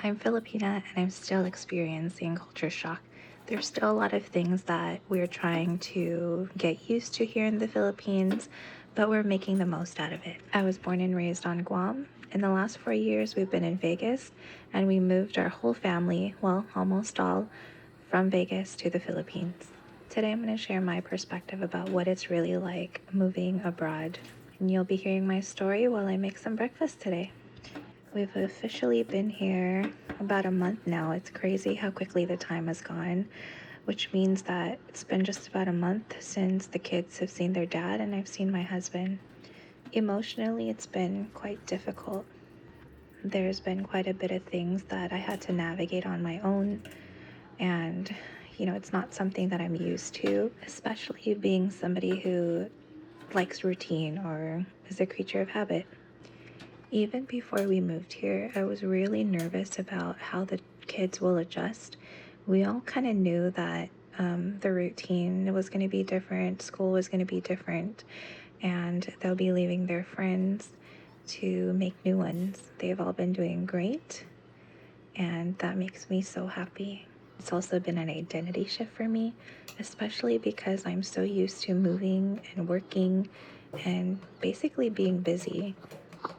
I'm Filipina and I'm still experiencing culture shock. There's still a lot of things that we're trying to get used to here in the Philippines, but we're making the most out of it. I was born and raised on Guam. In the last 4 years, we've been in Vegas, and we moved our whole family, well, almost all, from Vegas to the Philippines. Today, I'm going to share my perspective about what it's really like moving abroad. And you'll be hearing my story while I make some breakfast today. We've officially been here about a month now. It's crazy how quickly the time has gone, which means that it's been just about a month since the kids have seen their dad and I've seen my husband. Emotionally, it's been quite difficult. There's been quite a bit of things that I had to navigate on my own, and it's not something that I'm used to, especially being somebody who likes routine or is a creature of habit. Even before we moved here, I was really nervous about how the kids will adjust. We all kind of knew that the routine was going to be different, school was going to be different, and they'll be leaving their friends to make new ones. They've all been doing great, and that makes me so happy. It's also been an identity shift for me, especially because I'm so used to moving and working and basically being busy.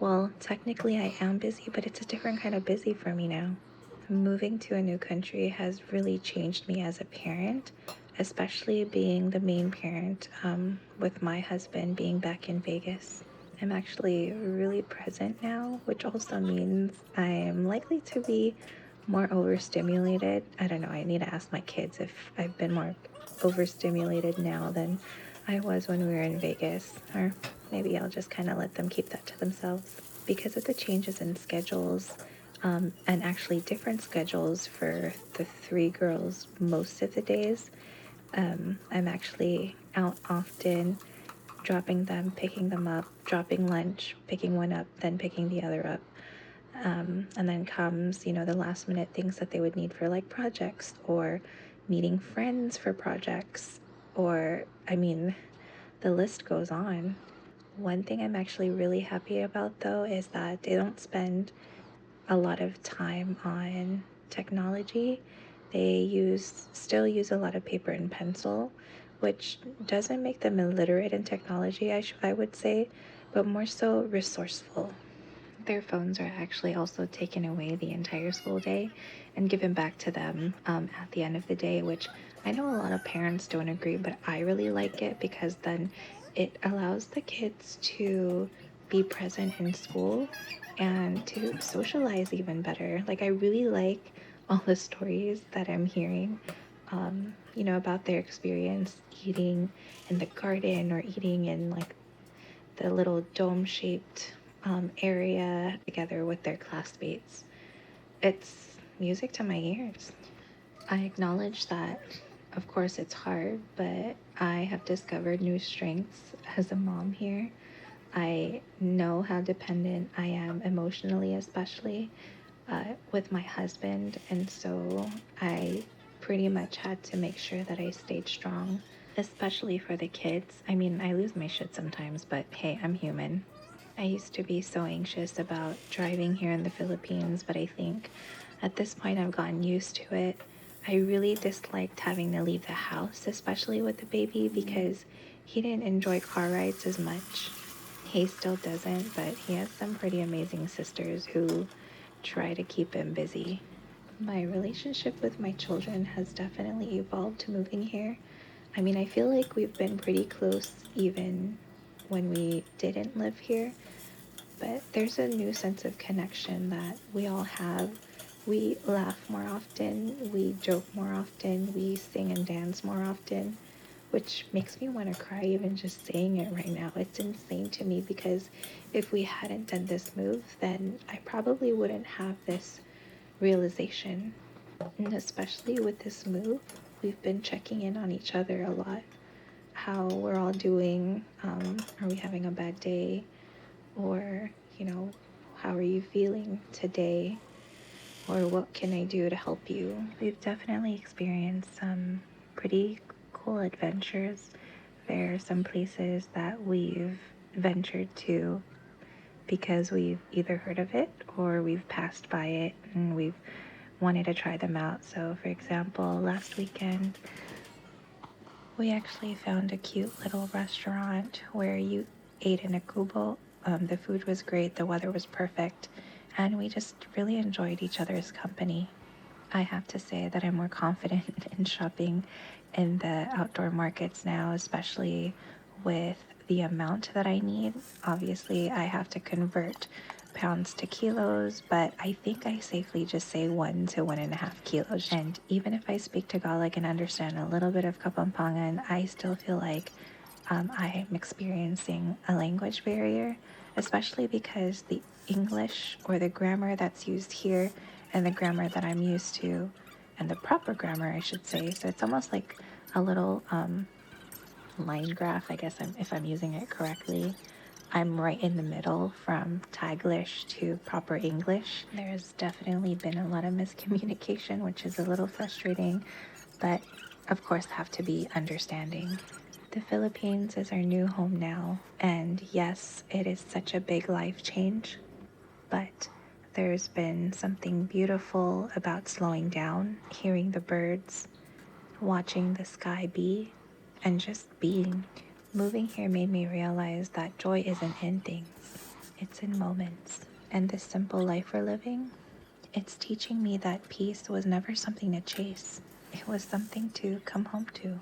Well, technically I am busy, but it's a different kind of busy for me now. Moving to a new country has really changed me as a parent, especially being the main parent with my husband being back in Vegas. I'm actually really present now, which also means I'm likely to be more overstimulated. I don't know, I need to ask my kids if I've been more overstimulated now than I was when we were in Vegas, or maybe I'll just kind of let them keep that to themselves. Because of the changes in schedules, and actually different schedules for the three girls most of the days, I'm actually out often dropping them, picking them up, dropping lunch, picking one up, then picking the other up. And then comes, the last minute things that they would need for like projects or meeting friends for projects, or the list goes on. One thing I'm actually really happy about though is that they don't spend a lot of time on technology. They still use a lot of paper and pencil, which doesn't make them illiterate in technology, I would say, but more so resourceful. Their phones are actually also taken away the entire school day and given back to them at the end of the day, which I know a lot of parents don't agree, but I really like it because then it allows the kids to be present in school and to socialize even better. Like, I really like all the stories that I'm hearing, about their experience eating in the garden or eating in like the little dome-shaped area together with their classmates. It's music to my ears. I acknowledge that, of course, it's hard, but I have discovered new strengths as a mom here. I know how dependent I am emotionally, especially with my husband, and so I pretty much had to make sure that I stayed strong, especially for the kids. I mean, I lose my shit sometimes, but hey, I'm human. I used to be so anxious about driving here in the Philippines, but I think at this point I've gotten used to it. I really disliked having to leave the house, especially with the baby, because he didn't enjoy car rides as much. He still doesn't, but he has some pretty amazing sisters who try to keep him busy. My relationship with my children has definitely evolved moving here. I mean, I feel like we've been pretty close even when we didn't live here, but there's a new sense of connection that we all have. We laugh more often, we joke more often, we sing and dance more often, which makes me want to cry even just saying it right now. It's insane to me because if we hadn't done this move, then I probably wouldn't have this realization. And especially with this move, we've been checking in on each other a lot. How we're all doing. Are we having a bad day? Or, how are you feeling today? Or what can I do to help you? We've definitely experienced some pretty cool adventures. There are some places that we've ventured to because we've either heard of it or we've passed by it and we've wanted to try them out. So, for example, last weekend we actually found a cute little restaurant where you ate in a kubo. The food was great, the weather was perfect, and we just really enjoyed each other's company. I have to say that I'm more confident in shopping in the outdoor markets now, especially with the amount that I need. Obviously, I have to convert pounds to kilos, but I think I safely just say 1 to 1.5 kilos. And even if I speak Tagalog and understand a little bit of Kapampangan, I still feel like I'm experiencing a language barrier, especially because the English or the grammar that's used here and the grammar that I'm used to, and the proper grammar, I should say. So it's almost like a little line graph, I guess, if I'm using it correctly. I'm right in the middle from Taglish to proper English. There's definitely been a lot of miscommunication, which is a little frustrating, but of course have to be understanding. The Philippines is our new home now, and yes, it is such a big life change, but there's been something beautiful about slowing down, hearing the birds, watching the sky be, and just being. Moving here made me realize that joy isn't in things, it's in moments. And this simple life we're living, it's teaching me that peace was never something to chase, it was something to come home to.